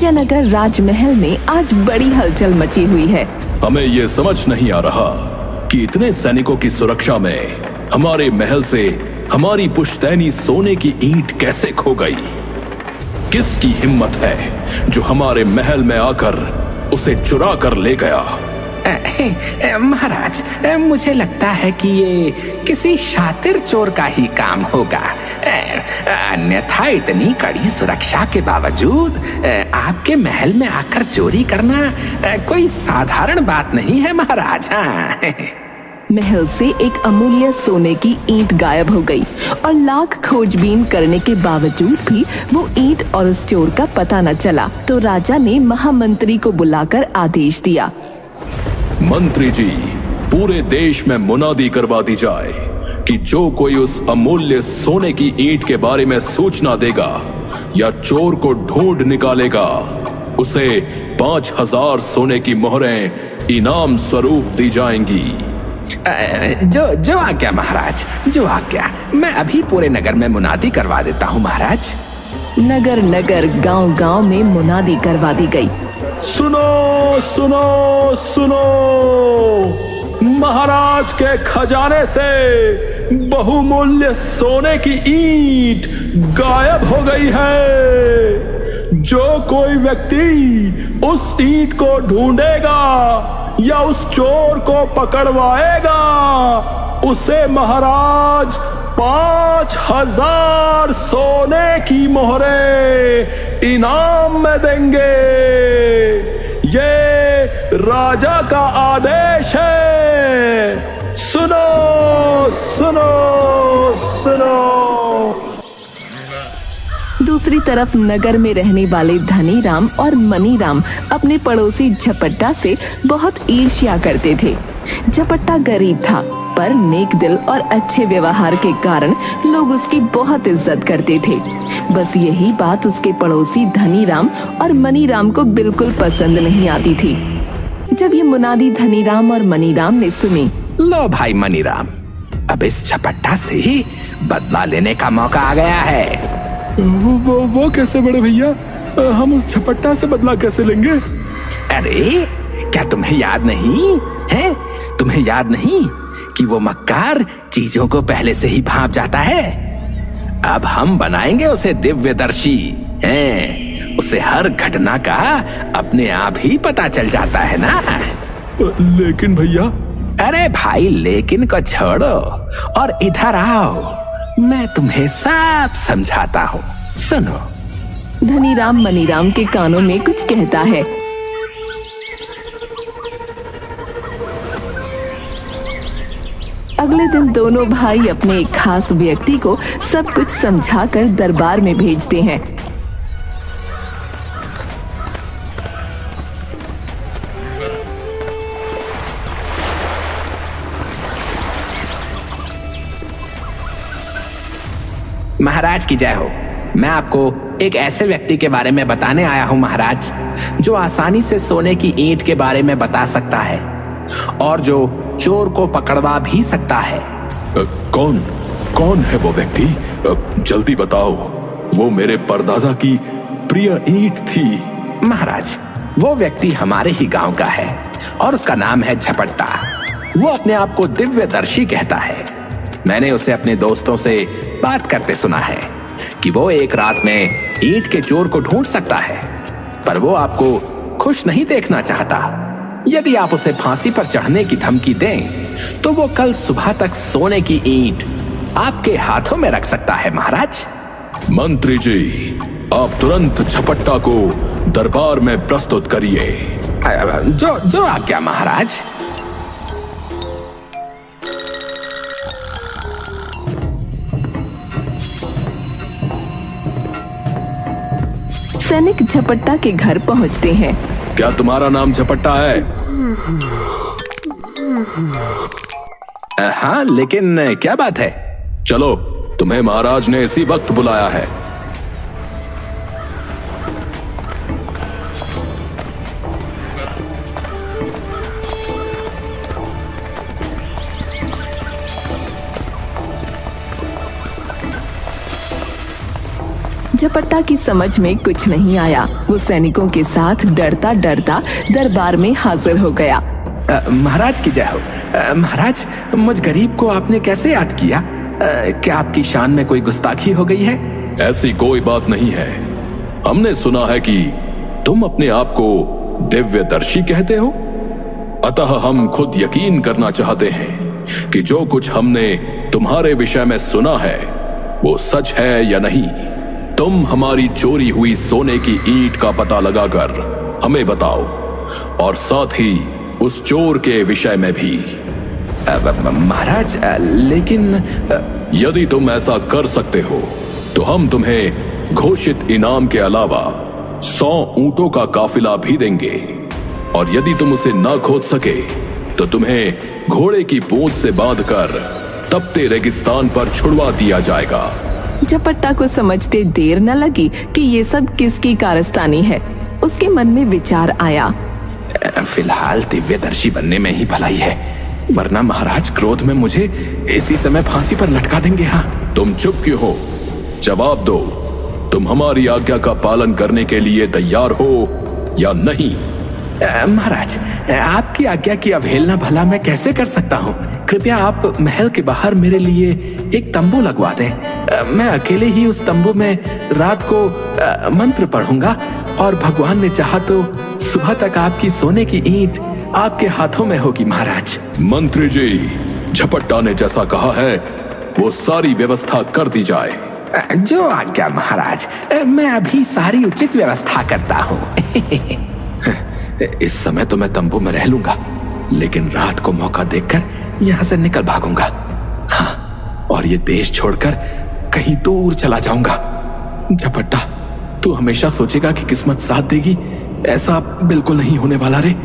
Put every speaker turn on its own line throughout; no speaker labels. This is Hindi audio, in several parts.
विजयनगर राजमहल में आज बड़ी हलचल मची हुई है।
हमें ये समझ नहीं आ रहा कि इतने सैनिकों की सुरक्षा में हमारे महल से हमारी पुश्तैनी सोने की ईंट कैसे खो गई। किसकी हिम्मत है जो हमारे महल में आकर उसे चुरा कर ले गया।
महाराज, मुझे लगता है कि ये किसी शातिर चोर का ही काम होगा। अन्यथा इतनी कड़ी सुरक्षा के बावजूद आपके महल में आकर चोरी करना कोई साधारण बात नहीं है महाराज।
महल से एक अमूल्य सोने की ईंट गायब हो गई और लाख खोजबीन करने के बावजूद भी वो ईंट और उस चोर का पता न चला। तो राजा ने महामंत्री को बुलाकर आदेश दिया,
मंत्री जी, पूरे देश में मुनादी करवा दी जाए कि जो कोई उस अमूल्य सोने की ईंट के बारे में सूचना देगा या चोर को ढूंढ निकालेगा, उसे 5000 सोने की मोहरें इनाम स्वरूप दी जाएंगी।
जो आज्ञा महाराज, जो आज्ञा। मैं अभी पूरे नगर में मुनादी करवा देता हूँ महाराज।
नगर नगर गांव-गांव में मुनादी करवा दी गई।
सुनो सुनो सुनो, महाराज के खजाने से बहुमूल्य सोने की ईंट गायब हो गई है। जो कोई व्यक्ति उस ईंट को ढूंढेगा या उस चोर को पकड़वाएगा, उसे महाराज 5000 सोने की मोहरें इनाम में देंगे। ये राजा का आदेश है। सुनो सुनो सुनो।
दूसरी तरफ नगर में रहने वाले धनीराम और मनीराम अपने पड़ोसी झपट्टा से बहुत ईर्ष्या करते थे। झपट्टा गरीब था, पर नेक दिल और अच्छे व्यवहार के कारण लोग उसकी बहुत इज्जत करते थे। बस यही बात उसके पड़ोसी धनीराम और मनीराम को बिल्कुल पसंद नहीं आती थी। जब ये मुनादी धनीराम और मनीराम ने सुनी,
लो भाई मनीराम, अब इस झपट्टा से ही बदला लेने का मौका आ गया है।
वो कैसे बड़े भैया? हम उस झपट्टा से बदला कैसे लेंगे?
अरे क्या तुम्हें याद नहीं है? तुम्हें याद नहीं कि वो मक्कार चीजों को पहले से ही भांप जाता है? अब हम बनाएंगे उसे दिव्यदर्शी। उसे हर घटना का अपने आप ही पता चल जाता है ना।
लेकिन भैया।
अरे भाई, लेकिन को छोड़ो और इधर आओ, मैं तुम्हें सब समझाता हूँ। सुनो।
धनीराम मनीराम के कानों में कुछ कहता है। अगले दिन दोनों भाई अपने एक खास व्यक्ति को सब कुछ समझाकर दरबार में भेजते हैं।
महाराज की जय हो। मैं आपको एक ऐसे व्यक्ति के बारे में बताने आया हूँ महाराज, जो आसानी से सोने की ईंट के बारे में बता सकता है और जो चोर को पकड़वा भी सकता है।
कौन है वो व्यक्ति? जल्दी बताओ। वो मेरे परदादा की प्रिय ईंट थी।
महाराज, वो व्यक्ति हमारे ही गांव का है और उसका नाम है झपट्टा। वो अपने आप को दिव्यदर्शी कहता है। मैंने उसे अपने दोस्तों से बात करते सुना है कि वो एक रात में ईंट के चोर को ढूंढ सकता है, पर वो आपको खुश नहीं देखना चाहता। यदि आप उसे फांसी पर चढ़ने की धमकी दें, तो वो कल सुबह तक सोने की ईंट आपके हाथों में रख सकता है महाराज।
मंत्री जी, आप तुरंत झपट्टा को दरबार में प्रस्तुत करिए।
जो आज्ञा महाराज।
सैनिक झपट्टा के घर पहुंचते हैं।
क्या तुम्हारा नाम झपट्टा है?
हाँ, लेकिन क्या बात है?
चलो, तुम्हें महाराज ने इसी वक्त बुलाया है।
झपट्टा की समझ में कुछ नहीं आया। वो सैनिकों के साथ डरता डरता दरबार में हाजिर हो गया।
महाराज की जय हो। महाराज, मुझ गरीब को आपने कैसे याद किया? क्या आपकी शान में कोई गुस्ताखी हो गई है?
ऐसी कोई बात नहीं है। हमने सुना है कि तुम अपने आप को दिव्यदर्शी कहते हो, अतः हम खुद यकीन करना चाहते हैं कि जो कुछ हमने तुम्हारे विषय में सुना है वो सच है या नहीं। तुम हमारी चोरी हुई सोने की ईंट का पता लगाकर हमें बताओ, और साथ ही उस चोर के विषय में भी।
महाराज, लेकिन
यदि तुम ऐसा कर सकते हो तो हम तुम्हें घोषित इनाम के अलावा 100 ऊंटों का काफिला भी देंगे, और यदि तुम उसे ना खोद सके तो तुम्हें घोड़े की पूंछ से बांधकर तपते रेगिस्तान पर छुड़वा दिया जाएगा।
झपट्टा को समझते देर न लगी कि ये सब किसकी कारस्तानी है। उसके मन में विचार आया,
फिलहाल दिव्यदर्शी बनने में ही भलाई है, वरना महाराज क्रोध में मुझे इसी समय फांसी पर लटका देंगे। हाँ,
तुम चुप क्यों हो? जवाब दो, तुम हमारी आज्ञा का पालन करने के लिए तैयार हो या नहीं?
महाराज, आपकी आज्ञा की अवहेलना भला मैं कैसे कर सकता हूँ? कृपया आप महल के बाहर मेरे लिए एक तंबू लगवा दें। मैं अकेले ही उस तंबू में रात को मंत्र पढ़ूंगा, और भगवान ने चाहा तो सुबह तक आपकी सोने की ईंट आपके हाथों में होगी। महाराज।
मंत्री जी, झपट्टा ने जैसा कहा है वो सारी व्यवस्था कर दी जाए।
जो आज्ञा महाराज, मैं अभी सारी उचित व्यवस्था करता हूँ। इस समय तो मैं तंबू में रह लूंगा, लेकिन रात को मौका देखकर यहाँ से निकल भागूंगा। हाँ, और ये देश छोड़कर कहीं दूर चला जाऊंगा। झपट्टा, तू हमेशा सोचेगा कि किस्मत साथ देगी, ऐसा बिल्कुल नहीं होने वाला रे।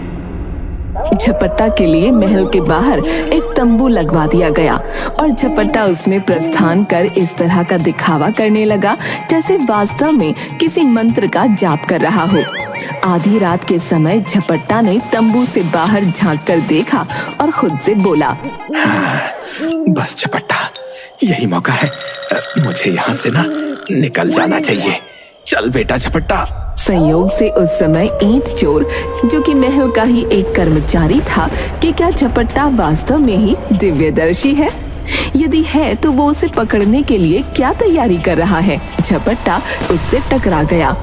झपट्टा के लिए महल के बाहर एक तंबू लगवा दिया गया, और झपट्टा उसमें प्रस्थान कर इस तरह का दिखावा करने लगा जैसे वास्तव में किसी मंत्र का जाप कर रहा हो। आधी रात के समय झपट्टा ने तंबू से बाहर झांक कर देखा और खुद से बोला,
हाँ, बस झपट्टा, यही मौका है। मुझे यहाँ से ना निकल जाना चाहिए। चल बेटा झपट्टा।
संयोग से उस समय ईंट चोर, जो कि महल का ही एक कर्मचारी था, कि क्या झपट्टा वास्तव में ही दिव्यदर्शी है? यदि है तो वो उसे पकड़ने के लिए क्या तैयारी कर रहा है? झपट्टा उससे टकरा गया।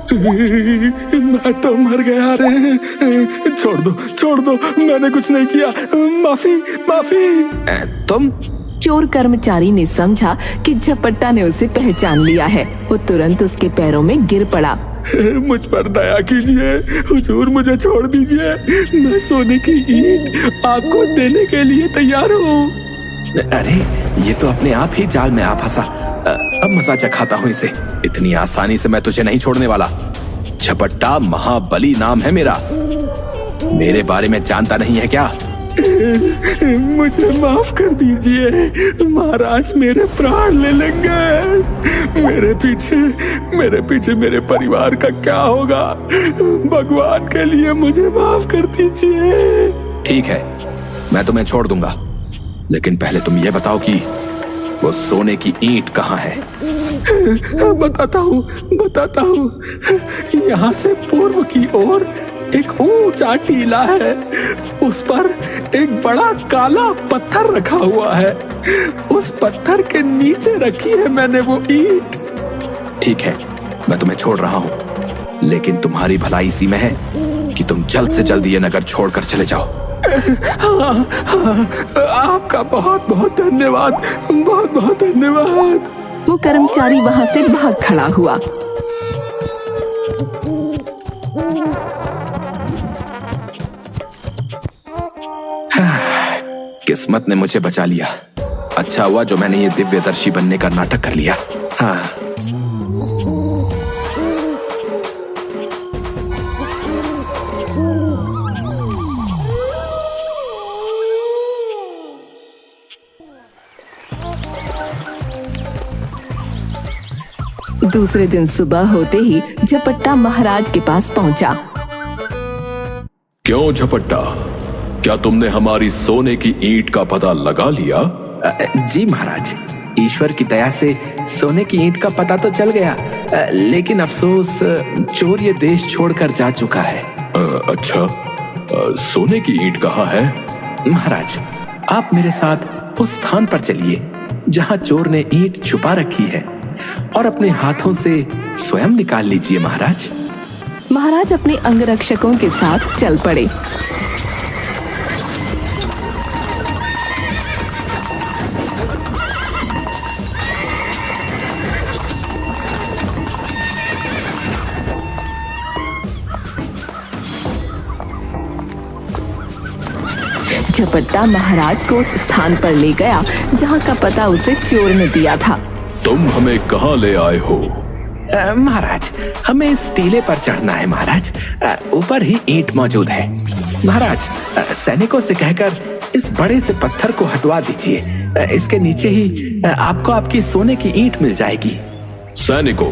मैं तो मर गया रे। छोड़ दो, मैंने कुछ नहीं किया। माफी। तुम?
चोर कर्मचारी ने समझा कि झपट्टा ने उसे पहचान लिया है। वो तुरंत उसके पैरों में गिर पड़ा।
मुझ पर दया कीजिए हुजूर, मुझे छोड़ दीजिए। मैं सोने की ईंट आपको देने के लिए तैयार हूँ। अरे, ये तो अपने आप ही जाल में आ फंसा। अब मजा चखाता हूँ इसे। इतनी आसानी से मैं तुझे नहीं छोड़ने वाला। झपट्टा महाबली नाम है मेरा। मेरे बारे में जानता नहीं है क्या? मुझे माफ कर दीजिए महाराज, मेरे प्राण ले लेंगे। मेरे पीछे मेरे परिवार का क्या होगा? भगवान के लिए मुझे माफ कर दीजिए। ठीक है, मैं तुम्हें छोड़ दूंगा, लेकिन पहले तुम ये बताओ कि वो सोने की ईंट कहाँ है? बताता हूँ। यहाँ से पूर्व की ओर एक ऊंचा टीला है, उस पर एक बड़ा काला पत्थर रखा हुआ है। उस पत्थर के नीचे रखी है मैंने वो ईंट। ठीक है, मैं तुम्हें छोड़ रहा हूँ, लेकिन तुम्हारी भलाई इसी में है कि तुम जल्द से जल्द ये नगर छोड़कर चले जाओ। हाँ, आपका बहुत बहुत धन्यवाद, बहुत बहुत धन्यवाद।
वो कर्मचारी वहां से भाग खड़ा हुआ।
किस्मत ने मुझे बचा लिया। अच्छा हुआ जो मैंने ये दिव्यदर्शी बनने का नाटक कर लिया। हाँ।
दूसरे दिन सुबह होते ही झपट्टा महाराज के पास पहुंचा।
क्यों झपट्टा, क्या तुमने हमारी सोने की ईंट का पता लगा लिया?
जी महाराज, ईश्वर की दया से सोने की ईंट का पता तो चल गया, लेकिन अफसोस चोर ये देश छोड़कर जा चुका है।
अच्छा, सोने की ईंट कहाँ है?
महाराज, आप मेरे साथ उस स्थान पर चलिए जहां चोर ने ईंट छुपा रखी है और अपने हाथों से स्वयं निकाल लीजिए महाराज।
महाराज अपने अंगरक्षकों के साथ चल पड़े। झपट्टा महाराज को उस स्थान पर ले गया जहाँ का पता उसे चोर ने दिया था।
तुम हमें कहाँ ले आए हो?
महाराज, हमें इस टीले पर चढ़ना है महाराज। ऊपर ही ईंट मौजूद है। महाराज, सैनिकों से कहकर इस बड़े से पत्थर को हटवा दीजिए। इसके नीचे ही आपको आपकी सोने की ईंट मिल जाएगी।
सैनिकों,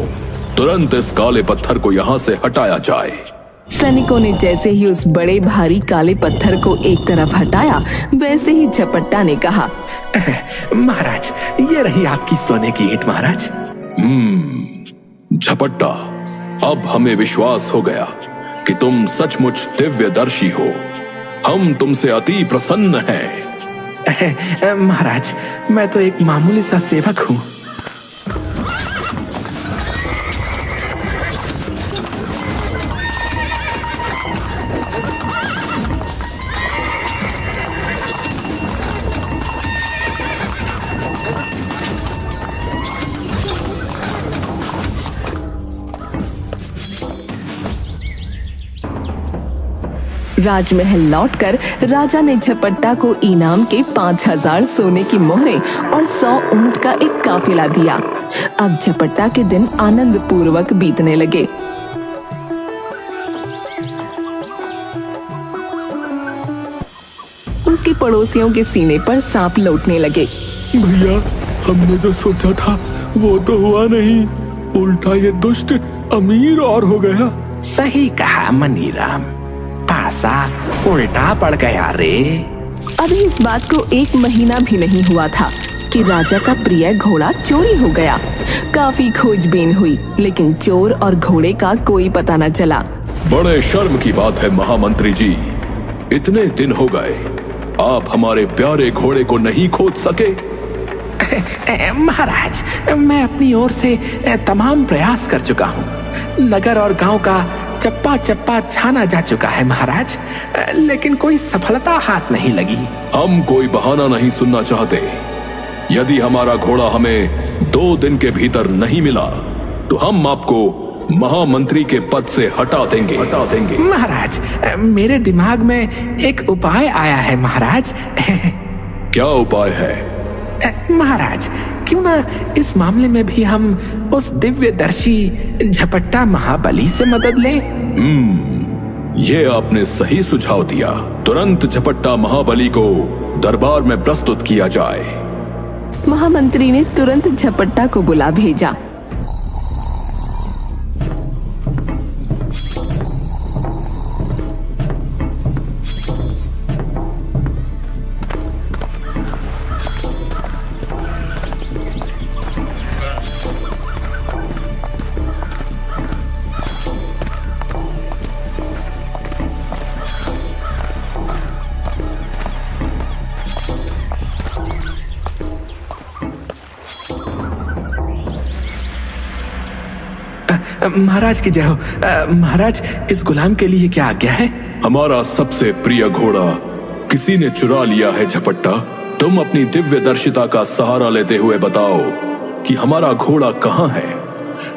तुरंत इस काले पत्थर को यहाँ से हटाया जाए।
सैनिकों ने जैसे ही उस बड़े भारी काले पत्थर को एक तरफ हटाया, वैसे ही झपट्टा ने कहा,
महाराज, ये रही आपकी सोने की ईंट महाराज।
झपट्टा, अब हमें विश्वास हो गया कि तुम सचमुच दिव्यदर्शी हो। हम तुमसे अति प्रसन्न हैं।
महाराज, मैं तो एक मामूली सा सेवक हूँ।
राजमहल लौटकर राजा ने झपट्टा को इनाम के 5000 सोने की मोहरें और 100 ऊंट का एक काफिला दिया। अब झपट्टा के दिन आनंद पूर्वक बीतने लगे। उसके पड़ोसियों के सीने पर सांप लौटने लगे।
भैया, हमने जो सोचा था वो तो हुआ नहीं, उल्टा ये दुष्ट अमीर और हो गया।
सही कहा मनीराम, पासा उल्टा पड़ गया रे।
अभी इस बात को 1 महीना भी नहीं हुआ था कि राजा का प्रिय घोड़ा चोरी हो गया। काफी खोजबीन हुई, लेकिन चोर और घोड़े का कोई पता न चला।
बड़े शर्म की बात है महामंत्री जी, इतने दिन हो गए, आप हमारे प्यारे घोड़े को नहीं खोज सके।
महाराज, मैं अपनी ओर से तमाम प्रयास कर चुका हूँ। नगर और गांव का चप्पा चप्पा छाना जा चुका है महाराज, लेकिन कोई सफलता हाथ नहीं लगी।
हम कोई बहाना नहीं सुनना चाहते। यदि हमारा घोड़ा हमें 2 दिन के भीतर नहीं मिला तो हम आपको महामंत्री के पद से हटा देंगे।
महाराज, मेरे दिमाग में एक उपाय आया है महाराज।
क्या उपाय है?
महाराज, क्यों ना इस मामले में भी हम उस दिव्यदर्शी झपट्टा महाबली से मदद लें?
ये आपने सही सुझाव दिया। तुरंत झपट्टा महाबली को दरबार में प्रस्तुत किया जाए।
महामंत्री ने तुरंत झपट्टा को बुला भेजा।
महाराज की जय हो। महाराज, इस गुलाम के लिए क्या आज्ञा है?
हमारा सबसे प्रिय घोड़ा किसी ने चुरा लिया है झपट्टा। तुम अपनी दिव्यदर्शिता का सहारा लेते हुए बताओ कि हमारा घोड़ा कहाँ है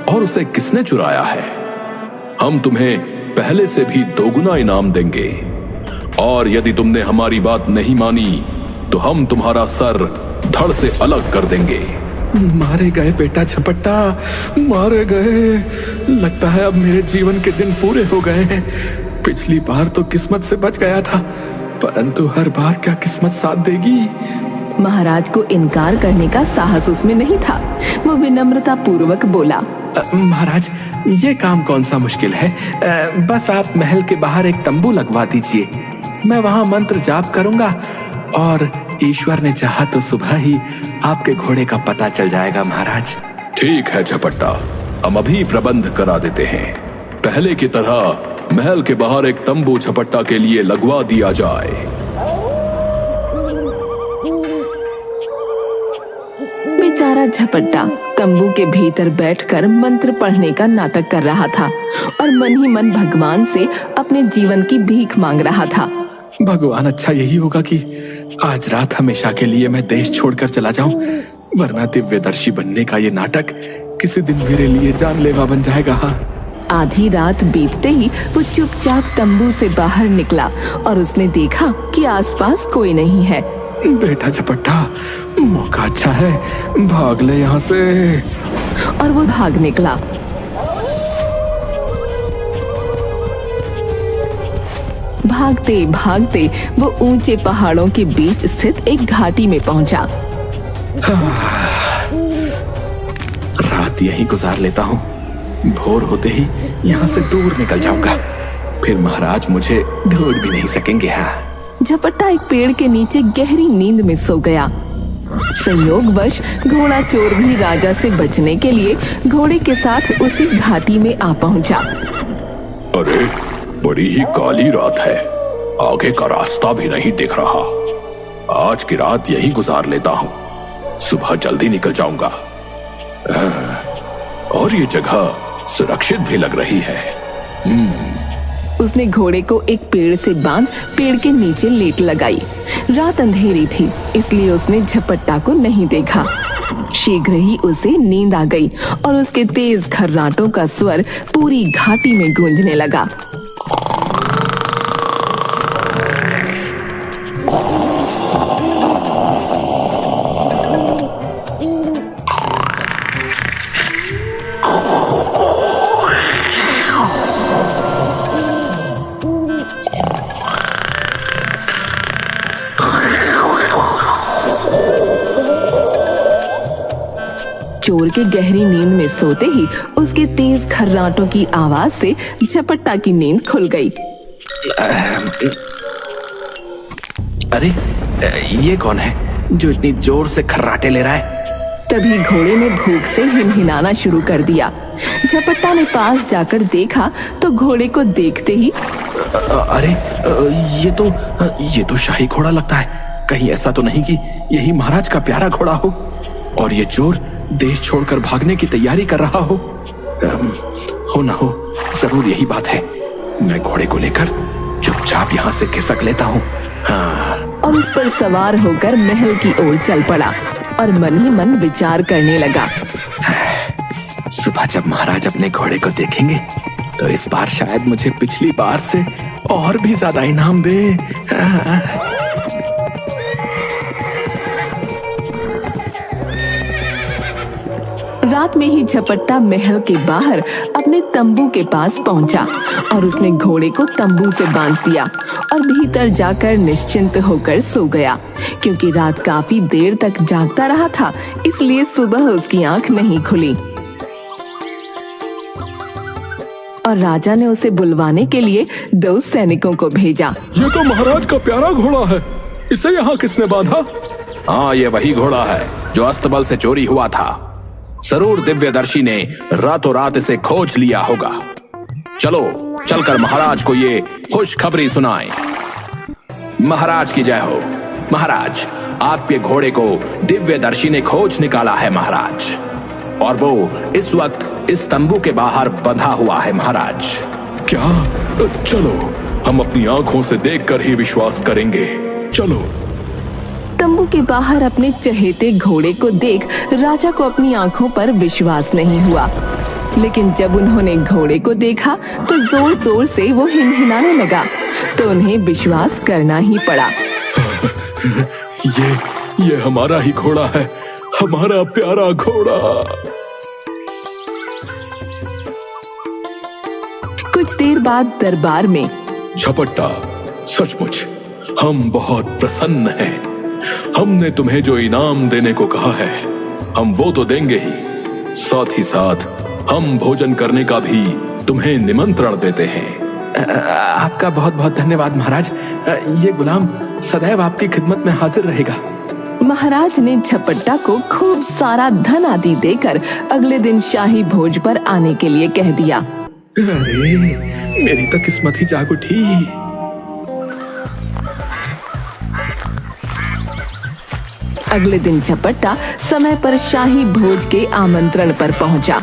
और उसे किसने चुराया है। हम तुम्हें पहले से भी 2 गुना इनाम देंगे, और यदि तुमने हमारी बात नहीं मानी तो हम तुम्हारा सर धड़ से अलग कर देंगे।
मारे गए बेटा झपट्टा, मारे गए। लगता है अब मेरे जीवन के दिन पूरे हो गए हैं। पिछली बार तो किस्मत से बच गया था, परंतु हर बार क्या किस्मत साथ देगी?
महाराज को इनकार करने का साहस उसमें नहीं था। वो विनम्रता पूर्वक बोला,
महाराज, ये काम कौन सा मुश्किल है। बस आप महल के बाहर एक तंबू लगवा दीजिए। मैं वहां मंत्र जाप करूंगा और ईश्वर ने चाहा तो सुबह ही आपके घोड़े का पता चल जाएगा महाराज।
ठीक है झपट्टा, हम अभी प्रबंध करा देते हैं। पहले की तरह महल के बाहर एक तंबू झपट्टा के लिए लगवा दिया जाए।
बेचारा झपट्टा तंबू के भीतर बैठकर मंत्र पढ़ने का नाटक कर रहा था और मन ही मन भगवान से अपने जीवन की भीख मांग रहा था।
भगवान, अच्छा यही होगा कि आज रात हमेशा के लिए मैं देश छोड़कर चला जाऊं, वरना दिव्यदर्शी बनने का ये नाटक किसी दिन मेरे लिए जानलेवा बन जाएगा। हाँ।
आधी रात बीतते ही वो चुपचाप तंबू से बाहर निकला और उसने देखा कि आसपास कोई नहीं है।
बेटा झपट्टा, मौका अच्छा है, भाग ले यहाँ से।
और वो भाग निकला। भागते भागते वो ऊंचे पहाड़ों के बीच स्थित एक घाटी में पहुंचा।
रात यहीं गुजार लेता हूँ, भोर होते ही यहाँ से दूर निकल जाऊंगा, फिर महाराज मुझे ढूंढ भी नहीं सकेंगे। हाँ।
झपट्टा एक पेड़ के नीचे गहरी नींद में सो गया। संयोगवश घोड़ा चोर भी राजा से बचने के लिए घोड़े के साथ उसी घाटी में आ पहुंचा।
अरे, बड़ी ही काली रात है, आगे का रास्ता भी नहीं दिख रहा। आज की रात यहीं गुजार लेता हूँ, सुबह जल्दी निकल जाऊंगा। और ये जगह सुरक्षित भी लग रही है।
उसने घोड़े को एक पेड़ से बांध पेड़ के नीचे लेट लगाई। रात अंधेरी थी, इसलिए उसने झपट्टा को नहीं देखा। शीघ्र ही उसे नींद आ गई और उसके तेज खर्राटों का स्वर पूरी घाटी में गूंजने लगा। चोर के गहरी नींद में सोते ही उसके तेज खर्राटों की आवाज से झपट्टा की नींद खुल गई।
अरे, ये कौन है जो इतनी जोर से खर्राटे ले रहा है?
तभी घोड़े ने भूख से हिनहिनाना शुरू कर दिया। झपट्टा ने पास जाकर देखा तो घोड़े को देखते ही
अरे, ये तो शाही घोड़ा लगता है। कहीं ऐसा तो नहीं कि यही महाराज का प्यारा घोड़ा हो और ये चोर देश छोड़कर भागने की तैयारी कर रहा हो? हो ना हो, जरूर यही बात है। मैं घोड़े को लेकर चुपचाप यहाँ से खिसक लेता हूँ। हाँ।
और उस पर सवार होकर महल की ओर चल पड़ा और मन ही मन विचार करने लगा।
सुबह जब महाराज अपने घोड़े को देखेंगे तो इस बार शायद मुझे पिछली बार से और भी ज्यादा इनाम दे। हाँ।
रात में ही झपट्टा महल के बाहर अपने तंबू के पास पहुंचा और उसने घोड़े को तंबू से बांध दिया और भीतर जाकर निश्चिंत होकर सो गया। क्योंकि रात काफी देर तक जागता रहा था, इसलिए सुबह उसकी आंख नहीं खुली और राजा ने उसे बुलवाने के लिए 2 सैनिकों को भेजा।
ये तो महाराज का प्यारा घोड़ा है, इसे यहाँ किसने बांधा?
हाँ, ये वही घोड़ा है जो अस्तबल से चोरी हुआ था। जरूर दिव्यदर्शी ने रातों रात इसे खोज लिया होगा। चलो चलकर महाराज को ये खुशखबरी सुनाएं। महाराज की जय हो। महाराज, आपके घोड़े को दिव्यदर्शी ने खोज निकाला है महाराज, और वो इस वक्त इस तंबू के बाहर बंधा हुआ है महाराज।
क्या? चलो, हम अपनी आंखों से देखकर ही विश्वास करेंगे। चलो।
तंबू के बाहर अपने चहेते घोड़े को देख राजा को अपनी आंखों पर विश्वास नहीं हुआ, लेकिन जब उन्होंने घोड़े को देखा तो जोर जोर से वो हिनहिनाने लगा, तो उन्हें विश्वास करना ही पड़ा।
ये हमारा ही घोड़ा है, हमारा प्यारा घोड़ा।
कुछ देर बाद दरबार में
झपट्टा, सचमुच हम बहुत प्रसन्न हैं। हमने तुम्हें जो इनाम देने को कहा है, हम वो तो देंगे ही, साथ ही साथ हम भोजन करने का भी तुम्हें निमंत्रण देते हैं।
आपका बहुत बहुत धन्यवाद महाराज। ये गुलाम सदैव आपकी खिदमत में हाजिर रहेगा।
महाराज ने झपट्टा को खूब सारा धन आदि देकर अगले दिन शाही भोज पर आने के लिए कह दिया।
अरे मेरी तो किस्मत ही जाग उठी।
अगले दिन झपट्टा समय पर शाही भोज के आमंत्रण पर पहुंचा।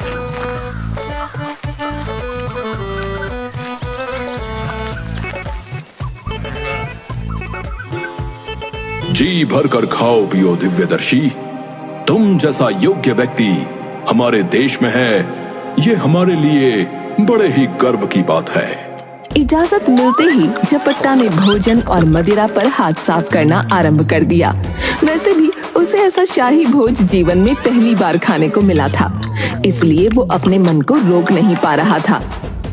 जी भरकर खाओ पियो दिव्यदर्शी, तुम जैसा योग्य व्यक्ति हमारे देश में है, ये हमारे लिए बड़े ही गर्व की बात है।
इजाजत मिलते ही झपट्टा ने भोजन और मदिरा पर हाथ साफ करना आरंभ कर दिया। वैसे भी उसे ऐसा शाही भोज जीवन में पहली बार खाने को मिला था, इसलिए वो अपने मन को रोक नहीं पा रहा था।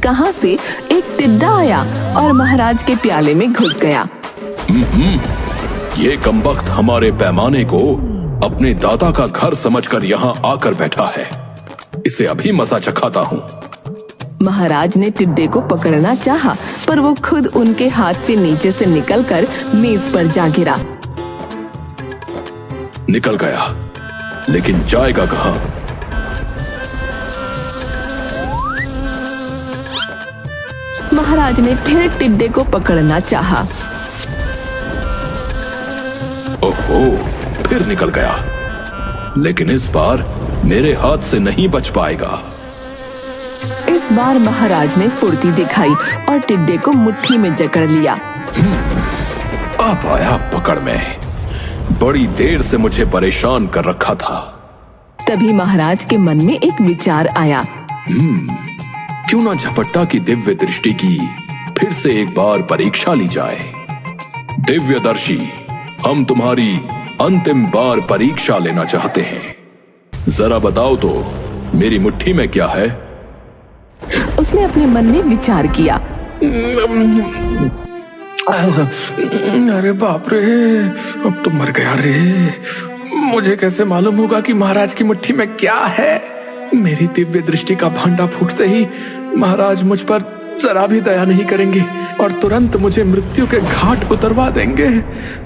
कहां से एक टिड्डा आया और महाराज के प्याले में घुस गया।
ये कमबख्त हमारे पैमाने को अपने दादा का घर समझकर यहाँ आकर बैठा है, इसे अभी मसा चखाता हूँ।
महाराज ने टिड्डे को पकड़ना चाहा, पर वो खुद उनके हाथ से नीचे से निकलकर मेज पर जा गिरा।
निकल गया, लेकिन जाएगा कहाँ?
महाराज ने फिर टिड्डे को पकड़ना चाहा।
ओहो, फिर निकल गया, लेकिन इस बार मेरे हाथ से नहीं बच पाएगा।
इस बार महाराज ने फुर्ती दिखाई और टिड्डे को मुट्ठी में जकड़ लिया।
अब आया पकड़ में, बड़ी देर से मुझे परेशान कर रखा था।
तभी महाराज के मन में एक विचार आया।
क्यों ना झपट्टा की दिव्य दृष्टि की फिर से एक बार परीक्षा ली जाए। दिव्यदर्शी, हम तुम्हारी अंतिम बार परीक्षा लेना चाहते हैं। जरा बताओ तो मेरी मुट्ठी में क्या है?
उसने अपने मन में विचार किया।
अरे बाप रे, अब तो मर गया रे। मुझे कैसे मालूम होगा कि महाराज की मुट्ठी में क्या है? मेरी दिव्य दृष्टि का भांडा फूटते ही महाराज मुझ पर जरा भी दया नहीं करेंगे और तुरंत मुझे मृत्यु के घाट उतरवा देंगे।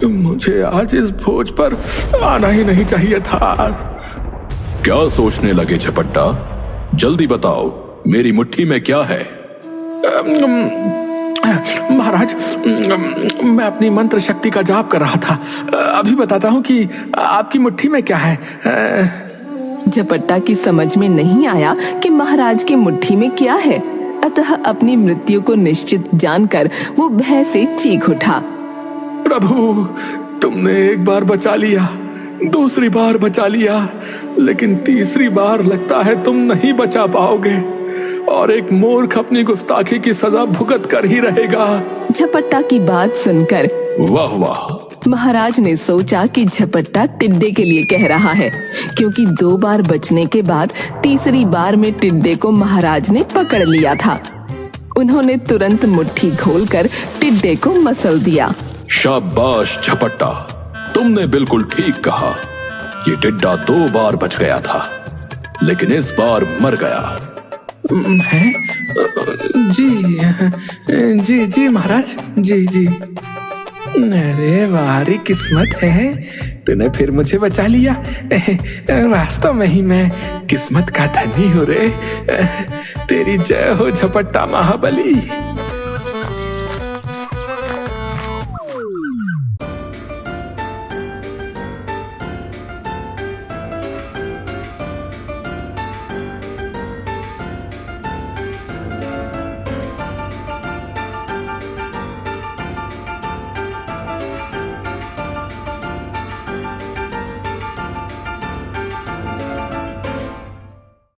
मुझे आज इस भोज पर आना ही नहीं चाहिए था।
क्या सोचने लगे झपट्टा? जल्दी बताओ, मेरी मुट्ठी में क्या है?
महाराज, मैं अपनी मंत्र शक्ति का जाप कर रहा था। अभी बताता हूँ कि आपकी मुट्ठी में क्या है।
झपट्टा की समझ में नहीं आया कि महाराज की मुट्ठी में क्या है, अतः अपनी मृत्यु को निश्चित जानकर वो भय से चीख उठा।
प्रभु, तुमने एक बार बचा लिया, दूसरी बार बचा लिया, लेकिन तीसरी बार लगता है तुम नहीं बचा पाओगे और एक मूर्ख अपनी गुस्ताखी की सजा भुगत कर ही रहेगा।
झपट्टा की बात सुनकर
वाह वाह,
महाराज ने सोचा कि झपट्टा टिड्डे के लिए कह रहा है, क्योंकि 2 बार बचने के बाद तीसरी बार में टिड्डे को महाराज ने पकड़ लिया था। उन्होंने तुरंत मुट्ठी खोलकर टिड्डे को मसल दिया।
शाबाश झपट्टा, तुमने बिल्कुल ठीक कहा। ये टिड्डा 2 बार बच गया था, लेकिन इस बार मर गया
है। जी जी महाराज, जी। अरे वारी किस्मत है, तूने फिर मुझे बचा लिया। वास्तव में ही मैं किस्मत का धनी हूँ रे। तेरी जय हो झपट्टा महाबली।